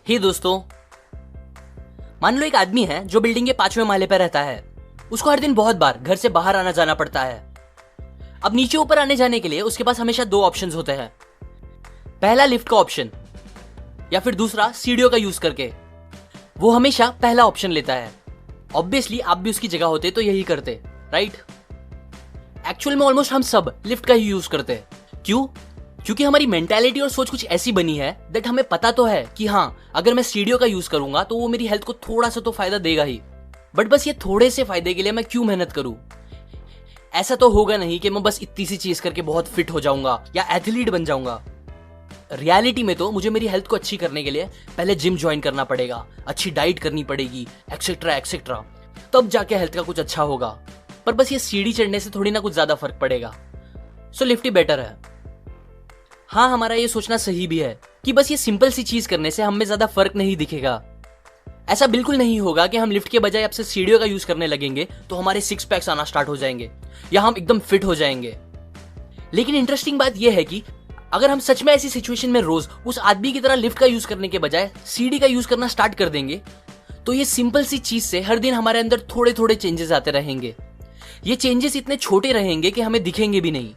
हे दोस्तों, मान लो एक आदमी है जो बिल्डिंग के 5वें माले पर रहता है। उसको हर दिन बहुत बार घर से बाहर आना जाना पड़ता है। अब नीचे ऊपर आने जाने के लिए उसके पास हमेशा दो ऑप्शंस होते हैं। पहला लिफ्ट का ऑप्शन या फिर दूसरा सीढ़ियों का यूज करके। वो हमेशा पहला ऑप्शन लेता है। ऑब्वियसली आप भी उसकी जगह होते तो यही करते, राइट? एक्चुअल में ऑलमोस्ट हम सब लिफ्ट का ही यूज करते हैं। क्यों? क्योंकि हमारी मेंटालिटी और सोच कुछ ऐसी बनी है दैट हमें पता तो है कि हाँ, अगर मैं सीढ़ियों का यूज करूंगा तो वो मेरी हेल्थ को थोड़ा सा तो फायदा देगा ही। बट बस ये थोड़े से फायदे के लिए मैं क्यों मेहनत करूं? ऐसा तो होगा नहीं कि मैं बस इतनी सी चीज करके बहुत फिट हो जाऊंगा या एथलीट बन जाऊंगा। रियलिटी में तो मुझे मेरी हेल्थ को अच्छी करने के लिए पहले जिम ज्वाइन करना पड़ेगा, अच्छी डाइट करनी पड़ेगी, एक्सेट्रा एक्सेट्रा, तब जाके हेल्थ का कुछ अच्छा होगा। पर बस ये सीढ़ी चढ़ने से थोड़ी ना कुछ ज्यादा फर्क पड़ेगा। सो लिफ्ट ही बेटर है। हाँ, हमारा ये सोचना सही भी है कि बस ये सिंपल सी चीज करने से हमें ज्यादा फर्क नहीं दिखेगा। ऐसा बिल्कुल नहीं होगा कि हम लिफ्ट के बजाय अब से सीढ़ियों का यूज करने लगेंगे तो हमारे 6 पैक्स आना स्टार्ट हो जाएंगे या हम एकदम फिट हो जाएंगे। लेकिन इंटरेस्टिंग बात यह है कि अगर हम सच में ऐसी सिचुएशन में रोज उस आदमी की तरह लिफ्ट का यूज करने के बजाय सीढ़ी का यूज करना स्टार्ट कर देंगे तो ये सिंपल सी चीज से हर दिन हमारे अंदर थोड़े थोड़े चेंजेस आते रहेंगे। ये चेंजेस इतने छोटे रहेंगे कि हमें दिखेंगे भी नहीं,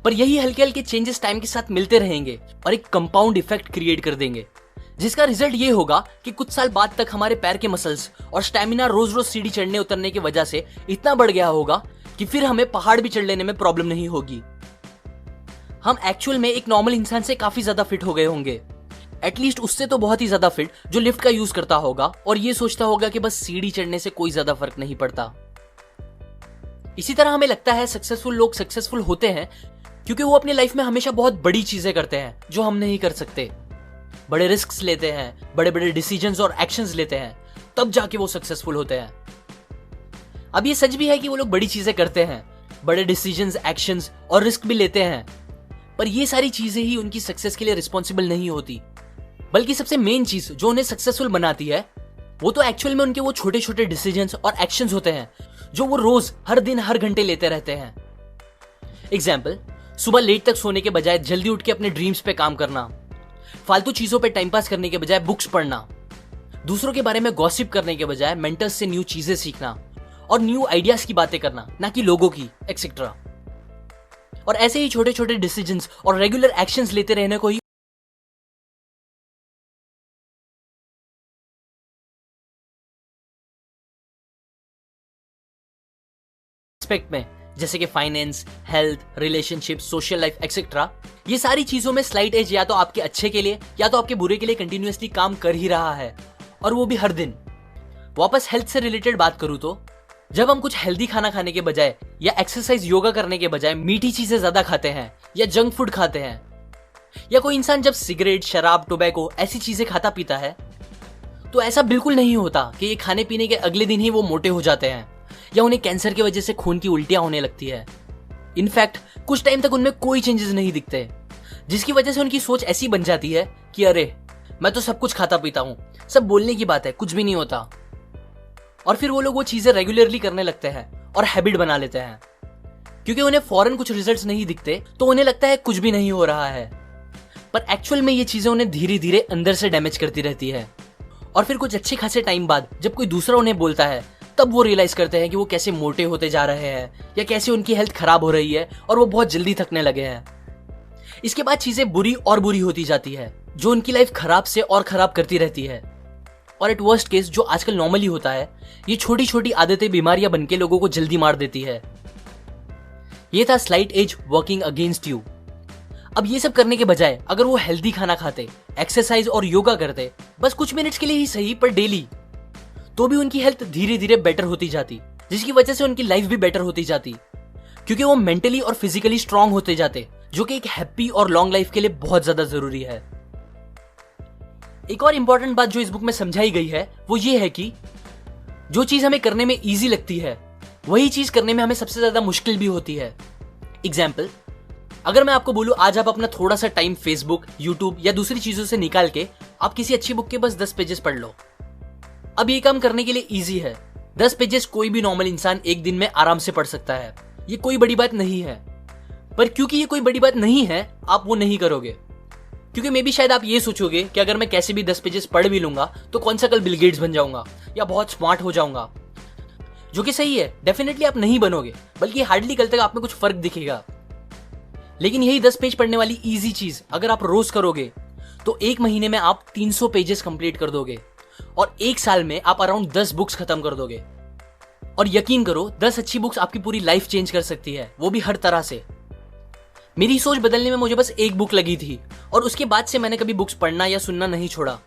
पर यही हल्के हल्के चेंजेस टाइम के साथ मिलते रहेंगे और एक कंपाउंड इफेक्ट क्रिएट कर देंगे, जिसका रिजल्ट ये होगा कि कुछ साल बाद तक हमारे पैर के मसल्स और स्टैमिना रोज रोज सीढ़ी चढ़ने उतरने की वजह से इतना बढ़ गया होगा कि फिर हमें पहाड़ भी चढ़ लेने में प्रॉब्लम नहीं होगी। हम एक्चुअल में एक नॉर्मल इंसान से काफी ज्यादा फिट हो गए होंगे, एटलीस्ट उससे तो बहुत ही ज्यादा फिट जो लिफ्ट का यूज करता होगा और ये सोचता होगा कि बस सीढ़ी चढ़ने से कोई ज्यादा फर्क नहीं पड़ता। इसी तरह हमें लगता है सक्सेसफुल लोग सक्सेसफुल होते हैं क्योंकि वो अपनी लाइफ में हमेशा बहुत बड़ी चीजें करते हैं जो हम नहीं कर सकते। बड़े रिस्क्स लेते हैं, बड़े बड़े डिसीजंस और एक्शंस लेते हैं, तब जाके वो सक्सेसफुल होते हैं। अब ये सच भी है कि वो लोग बड़ी चीजें करते हैं, बड़े डिसीजंस, एक्शंस और रिस्क भी लेते हैं, पर ये सारी चीजें ही उनकी सक्सेस के लिए रिस्पॉन्सिबल नहीं होती। बल्कि सबसे मेन चीज जो उन्हें सक्सेसफुल बनाती है वो तो एक्चुअल में उनके वो छोटे छोटे डिसीजंस और एक्शंस होते हैं जो वो रोज हर दिन हर घंटे लेते रहते हैं। एग्जाम्पल, सुबह लेट तक सोने के बजाय जल्दी उठ के अपने ड्रीम्स पे काम करना, फालतू चीजों पे टाइम पास करने के बजाय बुक्स पढ़ना, दूसरों के बारे में गॉसिप करने के बजाय मेंटर्स से न्यू चीजें सीखना और न्यू आइडियाज की बातें करना, ना कि लोगों की, एक्सेट्रा। और ऐसे ही छोटे छोटे डिसीजंस और रेगुलर एक्शंस लेते रहने को ही एस्पेक्ट में, जैसे कि finance, health, relationship, social life etcetera, ये सारी चीजों में स्लाइट एज या तो आपके अच्छे के लिए या तो आपके बुरे के लिए कंटिन्यूअसली काम कर ही रहा है, और वो भी हर दिन। वापस हेल्थ से रिलेटेड बात करूं तो जब हम कुछ हेल्दी खाना खाने के बजाय या एक्सरसाइज, योगा करने के बजाय मीठी चीजें ज्यादा खाते हैं या जंक फूड खाते हैं, या कोई इंसान जब सिगरेट, शराब, टोबैको ऐसी चीजें खाता पीता है, तो ऐसा बिल्कुल नहीं होता कि ये खाने पीने के अगले दिन ही वो मोटे हो जाते हैं या उन्हें कैंसर की वजह से खून की उल्टियां होने लगती है। इनफैक्ट कुछ टाइम तक उनमें कोई चेंजेस नहीं दिखते, जिसकी वजह से उनकी सोच ऐसी बन जाती है कि अरे, मैं तो सब कुछ खाता पीता हूं, सब बोलने की बात है, कुछ भी नहीं होता। और फिर वो लोग वो चीजें रेगुलरली करने लगते हैं और हैबिट बना लेते हैं। क्योंकि उन्हें फौरन कुछ रिजल्ट्स नहीं दिखते तो उन्हें लगता है कुछ भी नहीं हो रहा है, पर एक्चुअल में ये चीजें उन्हें धीरे धीरे अंदर से डैमेज करती रहती है। और फिर कुछ अच्छे खासे टाइम बाद जब कोई दूसरा उन्हें बोलता है, तब वो रियलाइज करते हैं कि वो कैसे मोटे होते जा रहे हैं या कैसे उनकी हेल्थ खराब हो रही है और वो बहुत जल्दी थकने लगे हैं। इसके बाद चीजें बुरी और बुरी होती जाती है, जो उनकी लाइफ खराब से और खराब करती रहती है। और एट वर्स्ट केस, जो आजकल नॉर्मली होता है, ये छोटी छोटी आदतें बीमारियां बनके लोगों को जल्दी मार देती है। ये था slight edge working against you. अब ये सब करने के बजाय अगर वो हेल्दी खाना खाते, एक्सरसाइज और योगा करते, बस कुछ मिनट्स के लिए ही सही पर डेली, तो भी उनकी हेल्थ धीरे धीरे बेटर होती जाती, जिसकी वजह से उनकी लाइफ भी बेटर होती जाती, क्योंकि वो मेंटली और फिजिकली स्ट्रांग होते जाते, जो कि एक हैप्पी और लॉन्ग लाइफ के लिए बहुत ज्यादा जरूरी है। एक और इंपॉर्टेंट बात जो इस बुक में समझाई गई है वो ये है कि जो चीज हमें करने में इजी लगती है वही चीज करने में हमें सबसे ज्यादा मुश्किल भी होती है। एग्जाम्पल, अगर मैं आपको बोलूं आज आप अपना थोड़ा सा टाइम फेसबुक, यूट्यूब या दूसरी चीजों से निकाल के आप किसी अच्छी बुक के बस 10 पेजेस पढ़ लो। अब ये काम करने के लिए इजी है। 10 पेजेस कोई भी नॉर्मल इंसान एक दिन में आराम से पढ़ सकता है, ये कोई बड़ी बात नहीं है। पर क्योंकि ये कोई बड़ी बात नहीं है, आप वो नहीं करोगे। क्योंकि मे भी शायद आप ये सोचोगे कि अगर मैं कैसे भी 10 पेजेस पढ़ भी लूंगा तो कौन सा कल बिल गेट्स बन जाऊंगा या बहुत स्मार्ट हो जाऊंगा, जो कि सही है। डेफिनेटली आप नहीं बनोगे, बल्कि हार्डली कल तक आप में कुछ फर्क दिखेगा। लेकिन यही 10 पेज पढ़ने वाली इजी चीज अगर आप रोज करोगे तो एक महीने में आप 300 पेजेस कंप्लीट कर दोगे और एक साल में आप अराउंड 10 बुक्स खत्म कर दोगे। और यकीन करो 10 अच्छी बुक्स आपकी पूरी लाइफ चेंज कर सकती है, वो भी हर तरह से। मेरी सोच बदलने में मुझे बस एक बुक लगी थी और उसके बाद से मैंने कभी बुक्स पढ़ना या सुनना नहीं छोड़ा,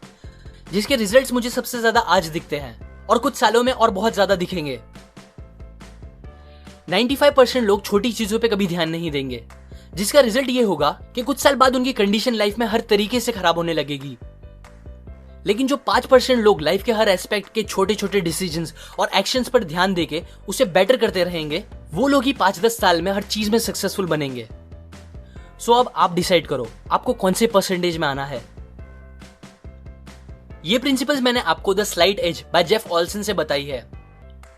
जिसके रिजल्ट्स मुझे सबसे ज्यादा आज दिखते हैं और कुछ सालों में और बहुत ज्यादा दिखेंगे। 95% लोग छोटी चीजों पे कभी ध्यान नहीं देंगे, जिसका रिजल्ट ये होगा कि कुछ साल बाद उनकी कंडीशन लाइफ में हर तरीके से खराब होने लगेगी। लेकिन जो 5% लोग लाइफ के हर एस्पेक्ट के छोटे छोटे डिसीजंस और एक्शंस पर ध्यान देके उसे बेटर करते रहेंगे, वो लोग ही 5-10 साल में हर चीज में सक्सेसफुल बनेंगे। सो अब आप डिसाइड करो आपको कौन से परसेंटेज में आना है। ये प्रिंसिपल्स मैंने आपको the slight edge by Jeff Olson से बताई है।